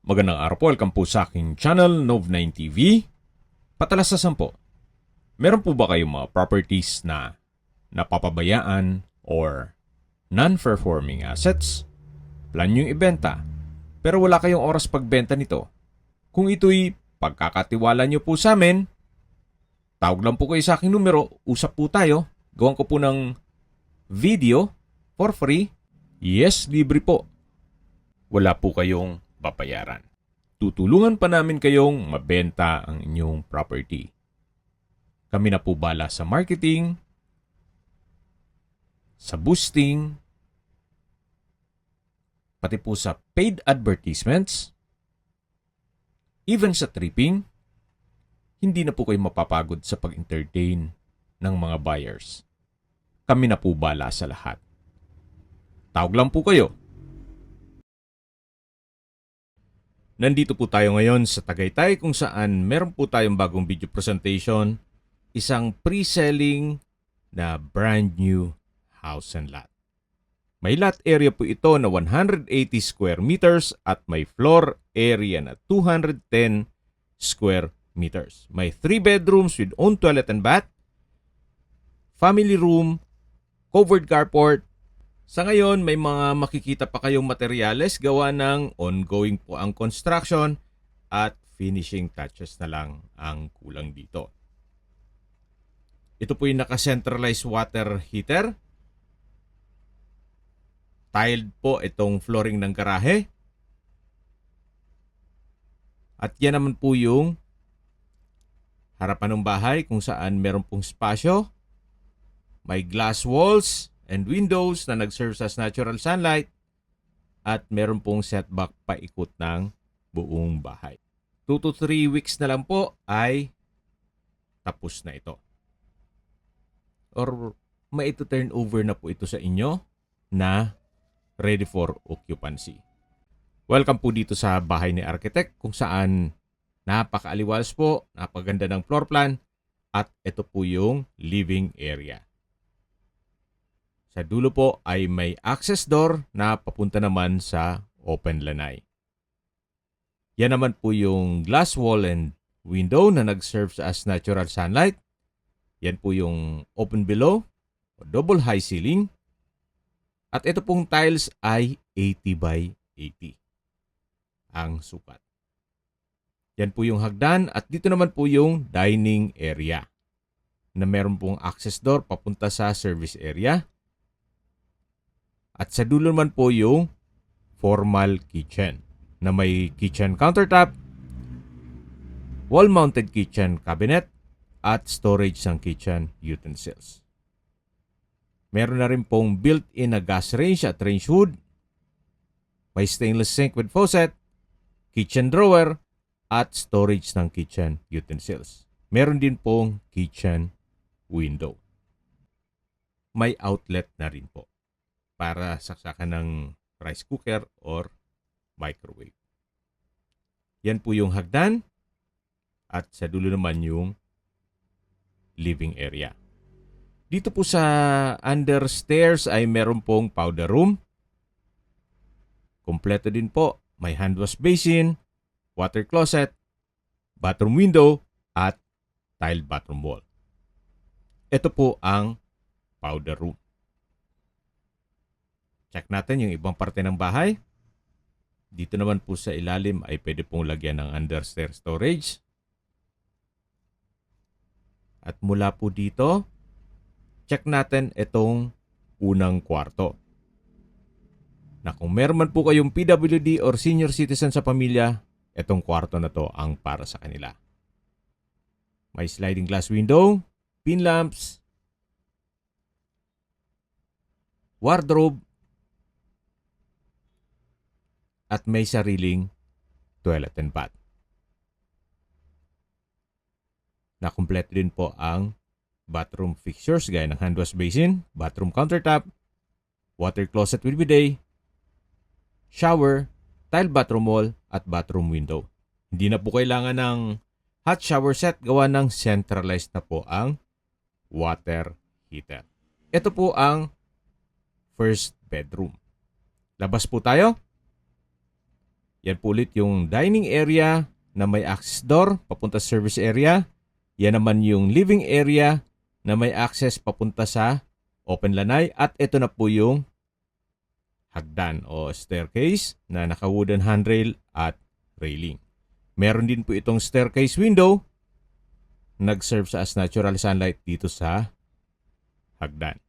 Magandang araw po, welcome po sa aking channel, Nov9 TV. Patalasasan po, meron po ba kayong mga properties na napapabayaan or non-performing assets? Plan nyo ibenta, pero wala kayong oras pagbenta nito. Kung ito'y pagkakatiwala nyo po sa amin, tawag lang po kayo sa aking numero, usap po tayo, gawan ko po ng video for free. Yes, libre po. Wala po kayong babayaran. Tutulungan pa namin kayong mabenta ang inyong property. Kami na po bala sa marketing, sa boosting, pati po sa paid advertisements, even sa tripping. Hindi na po kayo mapapagod sa pag-entertain ng mga buyers. Kami na po bala sa lahat. Tawag lang po kayo. Nandito po tayo ngayon sa Tagaytay kung saan meron po tayong bagong video presentation, isang pre-selling na brand new house and lot. May lot area po ito na 180 square meters at may floor area na 210 square meters. May 3 bedrooms with own toilet and bath, family room, covered carport. Sa ngayon, may mga makikita pa kayong materyales gawa ng ongoing po ang construction at finishing touches na lang ang kulang dito. Ito po yung naka-centralized water heater. Tiled po itong flooring ng garahe. At yan naman po yung harapan ng bahay kung saan meron pong spasyo. May glass walls and windows na nag-serve as natural sunlight at meron pong setback paikot ng buong bahay. 2 to 3 weeks na lang po ay tapos na ito. Or may ito turn over na po ito sa inyo na ready for occupancy. Welcome po dito sa bahay ni Architect kung saan napakaaliwalas po, napaganda ng floor plan at ito po yung living area. Sa dulo po ay may access door na papunta naman sa open lanay. Yan naman po yung glass wall and window na nag-serve as natural sunlight. Yan po yung open below, double high ceiling. At ito pong tiles ay 80 by 80 ang sukat. Yan po yung hagdan at dito naman po yung dining area na meron pong access door papunta sa service area. At sa dulo naman po yung formal kitchen na may kitchen countertop, wall-mounted kitchen cabinet, at storage ng kitchen utensils. Meron na rin pong built-in na gas range at range hood, may stainless sink with faucet, kitchen drawer, at storage ng kitchen utensils. Meron din pong kitchen window. May outlet na rin po para saksakan ng rice cooker or microwave. Yan po yung hagdan at sa dulo naman yung living area. Dito po sa under stairs ay meron pong powder room. Kompleto din po. May hand wash basin, water closet, bathroom window at tiled bathroom wall. Ito po ang powder room. Check natin yung ibang parte ng bahay. Dito naman po sa ilalim ay pwede pong lagyan ng understair storage. At mula po dito, check natin itong unang kwarto. Na kung meron man po kayong PWD or senior citizen sa pamilya, itong kwarto na to ang para sa kanila. May sliding glass window, pin lamps, wardrobe, at may sariling toilet and bath. Nakumpleto din po ang bathroom fixtures gaya ng hand wash basin, bathroom countertop, water closet with bidet, shower, tile bathroom wall, at bathroom window. Hindi na po kailangan ng hot shower set gawa ng centralized na po ang water heater. Ito po ang first bedroom. Labas po tayo. Yan po ulit yung dining area na may access door papunta sa service area. Yan naman yung living area na may access papunta sa open lanay. At ito na po yung hagdan o staircase na naka-wooden handrail at railing. Meron din po itong staircase window. Nag-serve sa as natural sunlight dito sa hagdan.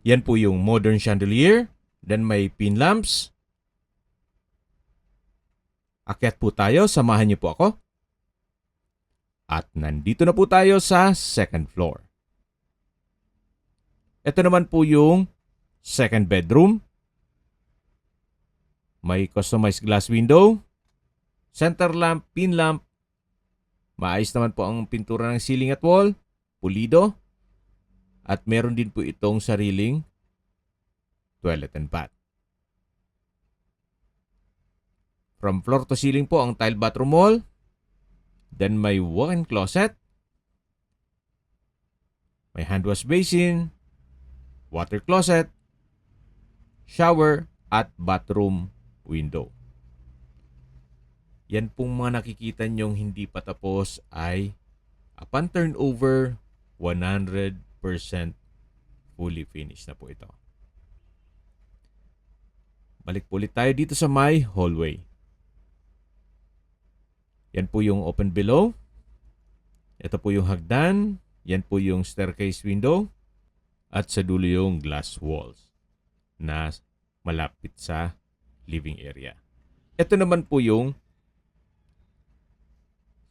Yan po yung modern chandelier. Then may pin lamps. Akyat po tayo. Samahan niyo po ako. At nandito na po tayo sa second floor. Ito naman po yung second bedroom. May customized glass window. Center lamp, pin lamp. Maayos naman po ang pintura ng ceiling at wall. Pulido. At meron din po itong sariling toilet and bath. From floor to ceiling po ang tile bathroom wall. Then may walk-in closet. May hand wash basin. Water closet. Shower at bathroom window. Yan pong mga nakikita nyong hindi pa tapos ay upon turnover, 100% fully finished na po ito. Balik po ulit tayo dito sa my hallway. Yan po yung open below. Ito po yung hagdan. Yan po yung staircase window. At sa dulo yung glass walls na malapit sa living area. Ito naman po yung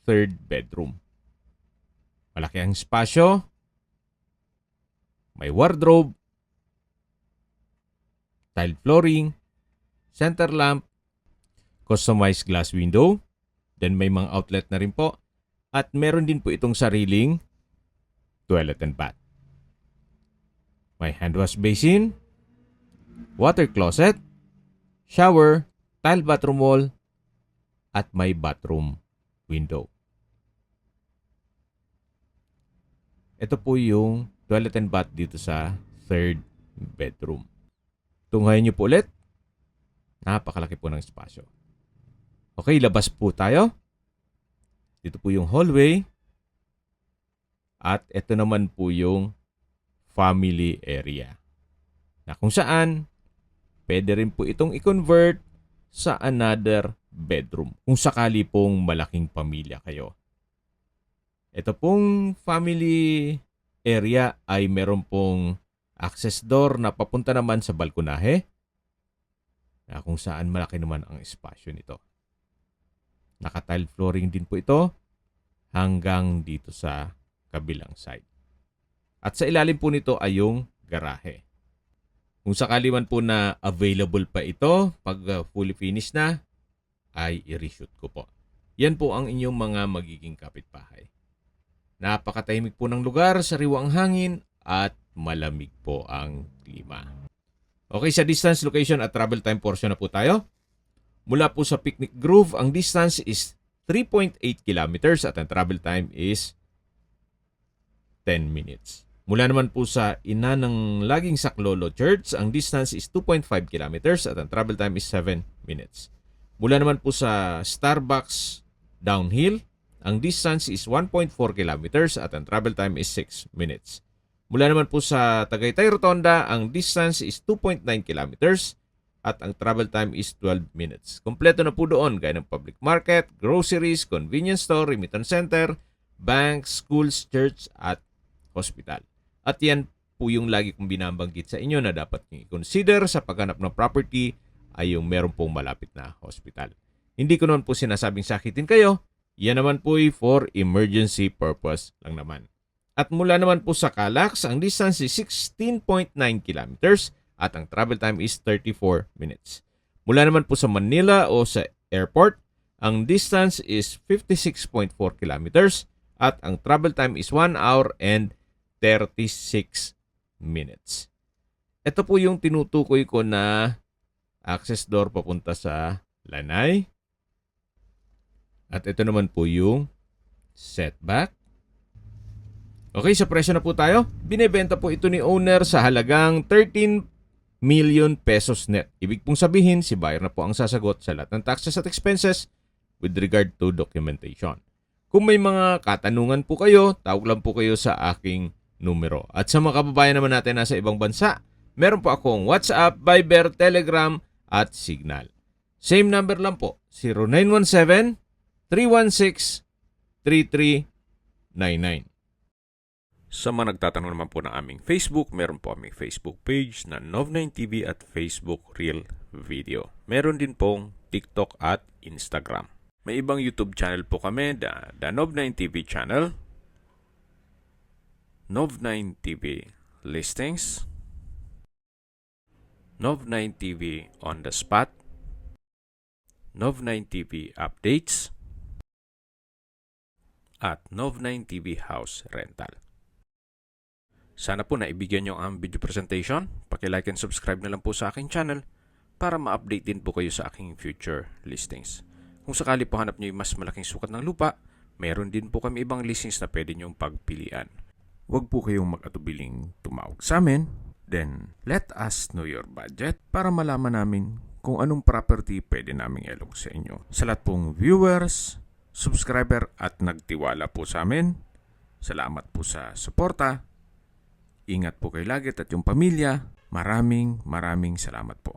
third bedroom. Malaki ang espasyo. May wardrobe. Tile flooring. Center lamp. Customized glass window. Then may mga outlet na rin po. At meron din po itong sariling toilet and bath. May hand wash basin, water closet, shower, tile bathroom wall, at may bathroom window. Ito po yung toilet and bath dito sa third bedroom. Tunghayin niyo po ulit. Napakalaki po ng espasyo. Okay, labas po tayo. Dito po yung hallway. At ito naman po yung family area. Na kung saan, pwede rin po itong i-convert sa another bedroom. Kung sakali pong malaking pamilya kayo. Ito pong family area ay meron pong access door na papunta naman sa balkonahe. Na kung saan malaki naman ang espasyo nito. Naka-tile flooring din po ito hanggang dito sa kabilang side. At sa ilalim po nito ay yung garahe. Kung sakali man po na available pa ito, pag fully finished na, ay i-reshoot ko po. Yan po ang inyong mga magiging kapitbahay. Napakatahimik po ng lugar, sariwa ang hangin, at malamig po ang klima. Okay, sa distance, location at travel time portion na po tayo. Mula po sa Picnic Grove, ang distance is 3.8 kilometers at ang travel time is 10 minutes. Mula naman po sa ina ng Laging Saklolo Church, ang distance is 2.5 kilometers at ang travel time is 7 minutes. Mula naman po sa Starbucks Downhill, ang distance is 1.4 kilometers at ang travel time is 6 minutes. Mula naman po sa Tagaytay Rotonda, ang distance is 2.9 kilometers at ang travel time is 12 minutes. Kompleto na po doon gaya ng public market, groceries, convenience store, remittance center, banks, schools, church at hospital. At yan po yung lagi kong binabanggit sa inyo na dapat nyo i-consider sa paghanap ng property ay yung meron pong malapit na hospital. Hindi ko naman po sinasabing sakitin kayo. Yan naman po ay for emergency purpose lang naman. At mula naman po sa Calax, ang distance is 16.9 kilometers at ang travel time is 34 minutes. Mula naman po sa Manila o sa airport, ang distance is 56.4 kilometers at ang travel time is 1 hour and 36 minutes. Ito po yung tinutukoy ko na access door papunta sa lanay. At ito naman po yung setback. Okay, sa presyo na po tayo. Binebenta po ito ni owner sa halagang 13 million pesos net. Ibig pong sabihin, si buyer na po ang sasagot sa lahat ng taxes at expenses with regard to documentation. Kung may mga katanungan po kayo, tawag lang po kayo sa aking numero. At sa mga kababayan naman natin nasa ibang bansa, meron po akong WhatsApp, Viber, Telegram at Signal. Same number lang po, 0917-316-3399. Sa mga nagtatanong naman po ng aming Facebook, meron po aming Facebook page na Nov9TV at Facebook Real Video. Meron din pong TikTok at Instagram. May ibang YouTube channel po kami, the Nov9TV channel, Nov9TV Listings, Nov9TV On The Spot, Nov9TV Updates, at Nov9TV House Rental. Sana po naibigyan nyo ang video presentation. Paki-like and subscribe na lang po sa aking channel para ma-update din po kayo sa aking future listings. Kung sakali po hanap nyo yung mas malaking sukat ng lupa, meron din po kami ibang listings na pwede nyong pagpilian. Huwag po kayong mag-atubiling tumawag sa amin. Then, let us know your budget para malaman namin kung anong property pwede naming ilog sa inyo. Sa lahat pong viewers, subscriber at nagtiwala po sa amin, salamat po sa suporta. Ingat po kayo lagi at yung pamilya. Maraming salamat po.